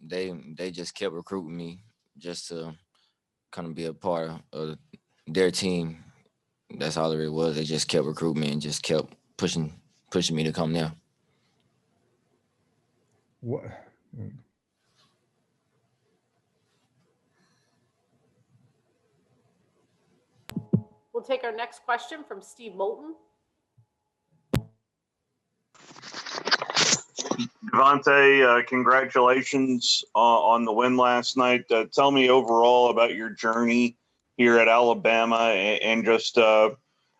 they just kept recruiting me just to kind of be a part of their team. That's all it really was. They just kept recruiting me and just kept pushing me to come there. What, We'll take our next question from Steve Moulton. DeVonta, congratulations on the win last night. Tell me overall about your journey here at Alabama and just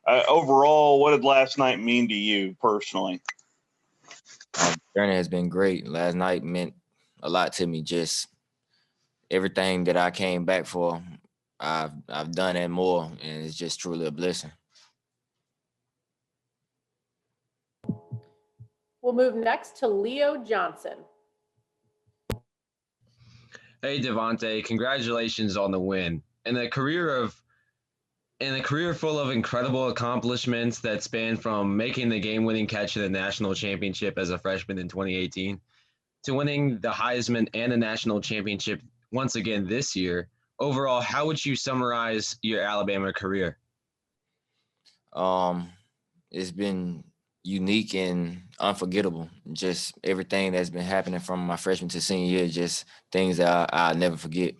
overall, what did last night mean to you personally? Journey has been great. Last night meant a lot to me. Just everything that I came back for, I've done and more, and it's just truly a blessing. We'll move next to Leo Johnson. Hey DeVonta, congratulations on the win. In a career full of incredible accomplishments that span from making the game-winning catch in the national championship as a freshman in 2018 to winning the Heisman and the national championship once again this year. Overall, how would you summarize your Alabama career? It's been unique and unforgettable. Just everything that's been happening from my freshman to senior year, just things that I'll never forget.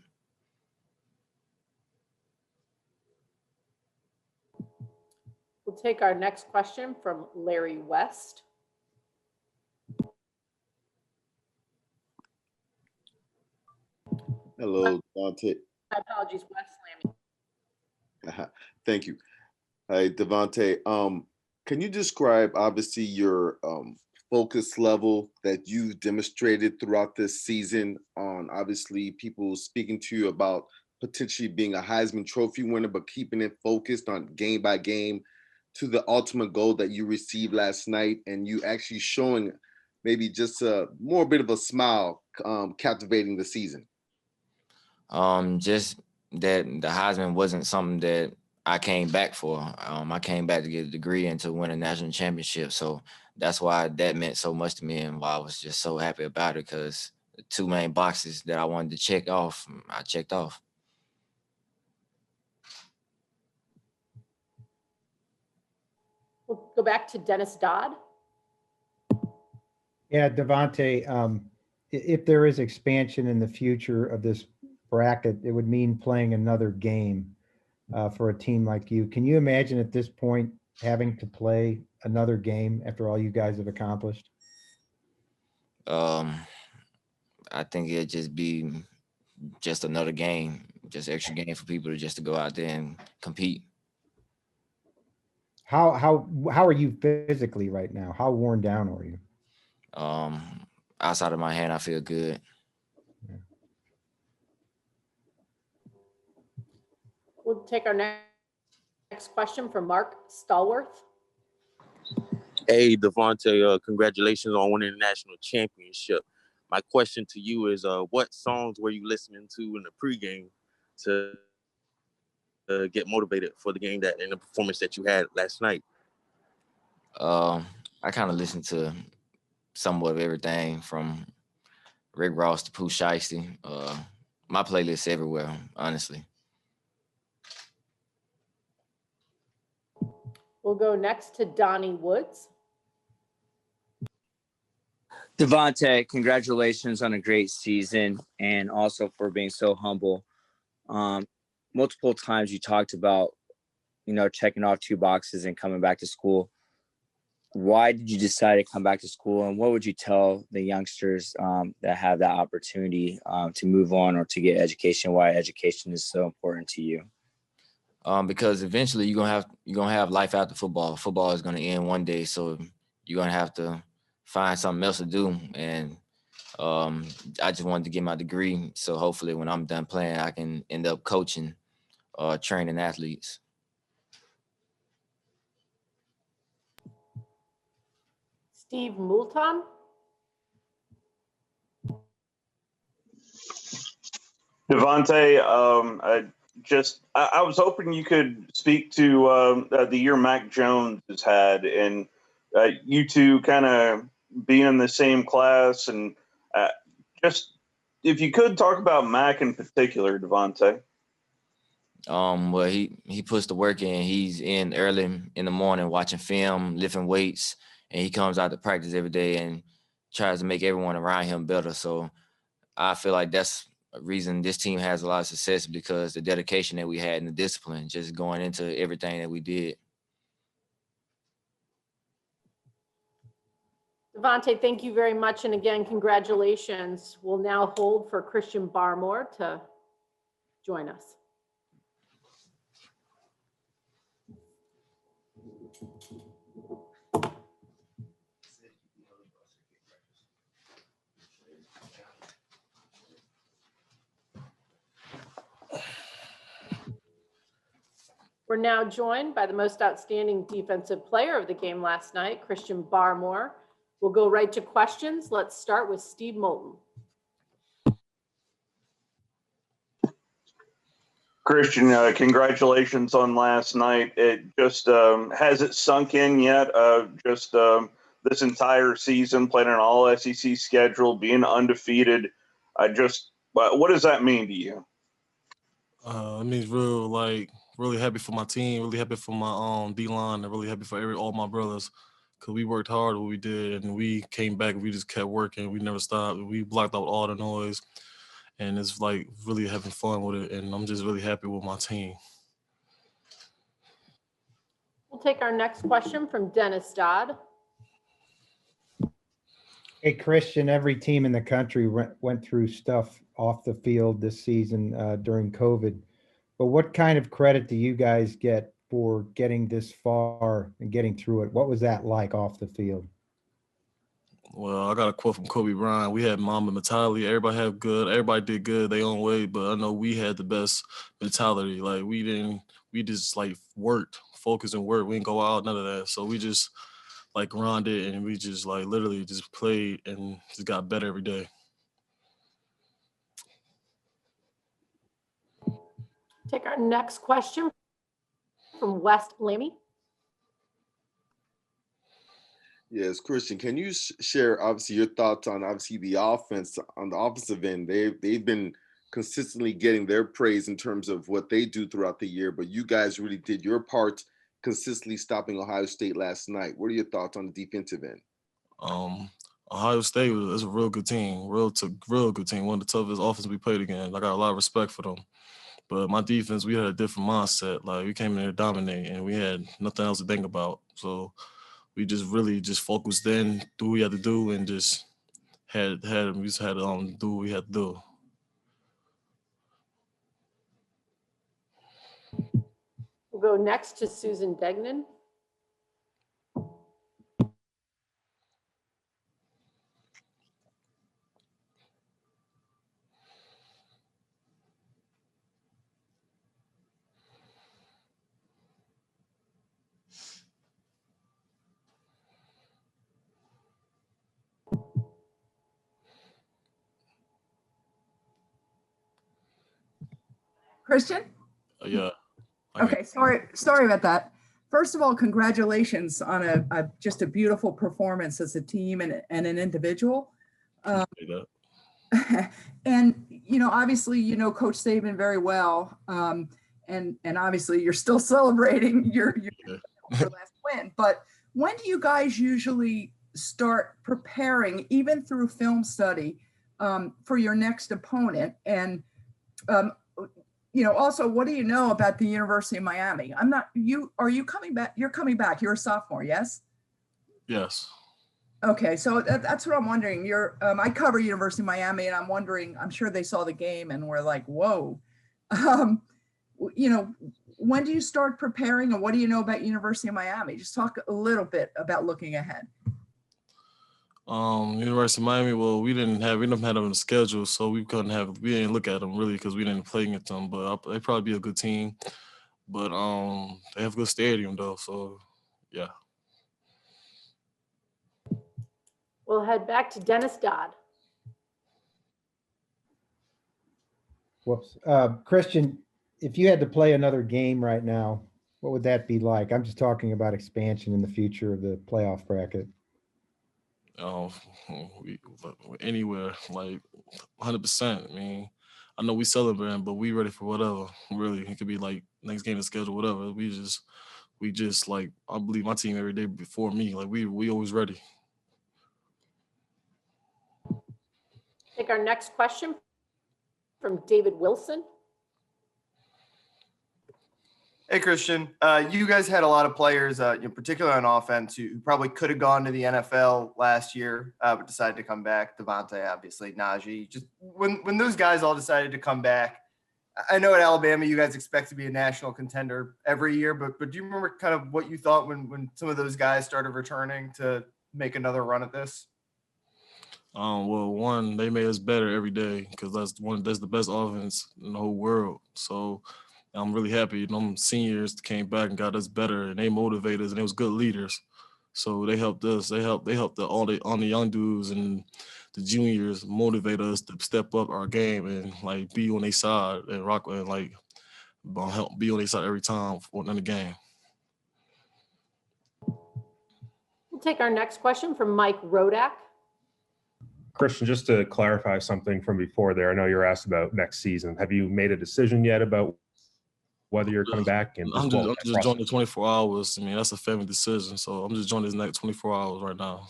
We'll take our next question from Larry West. Hello, Devontae. My apologies, West Lammy. Thank you. Hey, Devontae. Can you describe obviously your focus level that you've demonstrated throughout this season on obviously people speaking to you about potentially being a Heisman Trophy winner, but keeping it focused on game by game to the ultimate goal that you received last night, and you actually showing maybe just a more bit of a smile, captivating the season? Just that the Heisman wasn't something that I came back for. I came back to get a degree and to win a national championship. So that's why that meant so much to me, and why I was just so happy about it, because the two main boxes that I wanted to check off, I checked off. We'll go back to Dennis Dodd. yeah, Devontae, if there is expansion in the future of this bracket, it would mean playing another game for a team like you. Can you imagine at this point having to play another game after all you guys have accomplished? Um, I think it'd just be just another game, just extra game for people to just to go out there and compete. How are you physically right now? How worn down are you? Um, Outside of my hand, I feel good. Yeah. We'll take our next question from Mark Stallworth. Hey, Devontae, congratulations on winning the national championship. My question to you is, what songs were you listening to in the pregame to get motivated for the game that and the performance that you had last night? I kind of listen to somewhat of everything from Rick Ross to Pooh Shiesty. My playlist everywhere, honestly. We'll go next to Donnie Woods. DeVonta, congratulations on a great season and also for being so humble. Multiple times you talked about, checking off two boxes and coming back to school. Why did you decide to come back to school, and what would you tell the youngsters that have that opportunity to move on or to get education? Why education is so important to you? Because eventually you're gonna have life after football. Football is gonna end one day, so you're gonna have to find something else to do. And I just wanted to get my degree, so hopefully when I'm done playing, I can end up coaching or training athletes. Steve Moulton. DeVonta, I was hoping you could speak to the year Mac Jones has had, and you two kind of being in the same class, and just if you could talk about Mac in particular, DeVonta. Well, he puts the work in. He's in early in the morning watching film, lifting weights, and he comes out to practice every day and tries to make everyone around him better. So I feel like that's a reason this team has a lot of success, because the dedication that we had and the discipline just going into everything that we did. DeVonta, thank you very much. And again, congratulations. We'll now hold for Christian Barmore to join us. We're now joined by the most outstanding defensive player of the game last night, Christian Barmore. We'll go right to questions. Let's start with Steve Moulton. Christian, congratulations on last night. It just has it sunk in yet? This entire season, playing an all SEC schedule, being undefeated. What does that mean to you? It means really happy for my team, really happy for my D-line, and really happy for all my brothers, because we worked hard what we did, and we came back and we just kept working. We never stopped. We blocked out all the noise, and it's like really having fun with it, and I'm just really happy with my team. We'll take our next question from Dennis Dodd. Hey, Christian, every team in the country went through stuff off the field this season during COVID. But what kind of credit do you guys get for getting this far and getting through it? What was that like off the field? Well, I got a quote from Kobe Bryant. We had Mamba mentality. Everybody did good their own way, but I know we had the best mentality. Like we just like worked, focused and worked. We didn't go out, none of that. So we just like grinded, and we just like literally just played and just got better every day. Take our next question from West Lammy. Yes, Christian, can you share obviously your thoughts on obviously the offense on the offensive end? They've been consistently getting their praise in terms of what they do throughout the year, but you guys really did your part consistently stopping Ohio State last night. What are your thoughts on the defensive end? Ohio State is a real good team, real good team. One of the toughest offenses we played against. I got a lot of respect for them. But my defense, we had a different mindset. Like we came in there to dominate, and we had nothing else to think about. So we just really just focused in, do what we had to do, and just had do what we had to do. We'll go next to Susan Degnan. Christian? Yeah. Okay, sorry about that. First of all, congratulations on just a beautiful performance as a team and an individual. And obviously, Coach Saban very well, and obviously you're still celebrating your last win. But when do you guys usually start preparing, even through film study, for your next opponent? And also, what do you know about the University of Miami? Are you coming back? You're coming back. You're a sophomore, yes? Yes. Okay, so that's what I'm wondering. I cover University of Miami, and I'm wondering, I'm sure they saw the game and were like, whoa. When do you start preparing, and what do you know about University of Miami? Just talk a little bit about looking ahead. University of Miami, well, we didn't have them on the schedule, so we didn't look at them really because we didn't play against them, but they'd probably be a good team. But they have a good stadium though, so yeah. We'll head back to Dennis Dodd. Whoops. Christian, if you had to play another game right now, what would that be like? I'm just talking about expansion in the future of the playoff bracket. um, we, anywhere, like 100%. I mean, I know we celebrating, but we ready for whatever. Really, it could be like next game to schedule, whatever. We just like, I believe my team every day before me. Like we always ready. Take our next question from David Wilson. Hey, Christian. You guys had a lot of players, in particular on offense, who probably could have gone to the NFL last year, but decided to come back. DeVonta, obviously, Najee. Just when those guys all decided to come back, I know at Alabama you guys expect to be a national contender every year, but do you remember kind of what you thought when some of those guys started returning to make another run at this? Well, one, they made us better every day because that's the best offense in the whole world. So I'm really happy. Them seniors came back and got us better, and they motivated us, and they was good leaders. So they helped us. They helped all the young dudes and the juniors motivate us to step up our game and like be on their side and rock and like help be on their side every time in the game. We'll take our next question from Mike Rodak. Christian, just to clarify something from before there, I know you're asked about next season. Have you made a decision yet about whether you're coming back? And I'm just joining the 24 hours. I mean, that's a family decision. So I'm just joining this next 24 hours right now.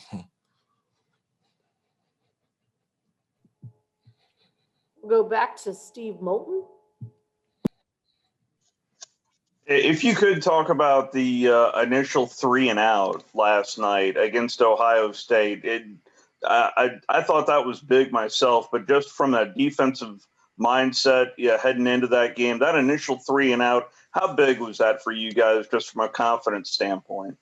We'll go back to Steve Moulton. If you could talk about the initial 3-and-out last night against Ohio State, I thought that was big myself, but just from that defensive mindset, heading into that game, that initial 3-and-out, how big was that for you guys just from a confidence standpoint?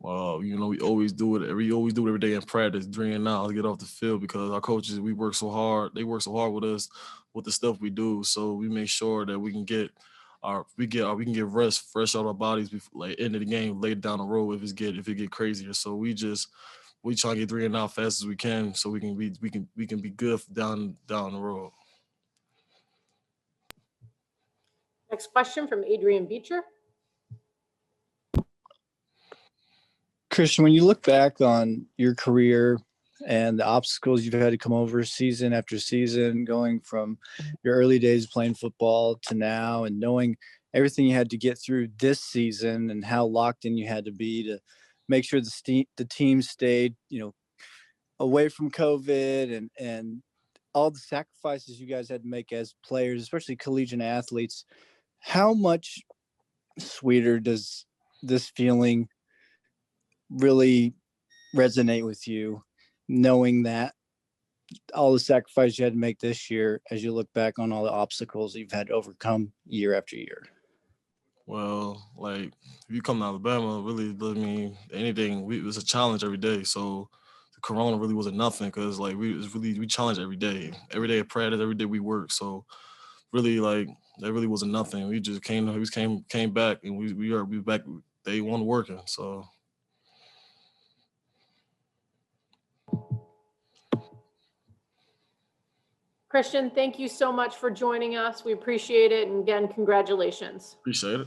Well, we always do it. We always do it every day in practice, 3-and-out, to get off the field because our coaches, we work so hard. They work so hard with us, with the stuff we do. So we make sure that we can get rest fresh out our bodies before, like end of the game, later down the road if it get crazier. So we try to get 3-and-out fast as we can, so we can be good down the road. Next question from Adrian Beecher. Christian, when you look back on your career and the obstacles you've had to come over season after season, going from your early days playing football to now, and knowing everything you had to get through this season and how locked in you had to be to make sure the team stayed, away from COVID and all the sacrifices you guys had to make as players, especially collegiate athletes, how much sweeter does this feeling really resonate with you, knowing that all the sacrifice you had to make this year as you look back on all the obstacles you've had to overcome year after year? Well, like if you come to Alabama, really, I mean, anything, it was a challenge every day. So the Corona really wasn't nothing because like we challenge every day at practice, every day we work. So really, like that really wasn't nothing. We just came back and we back day one working. So. Christian, thank you so much for joining us. We appreciate it. And again, congratulations. Appreciate it.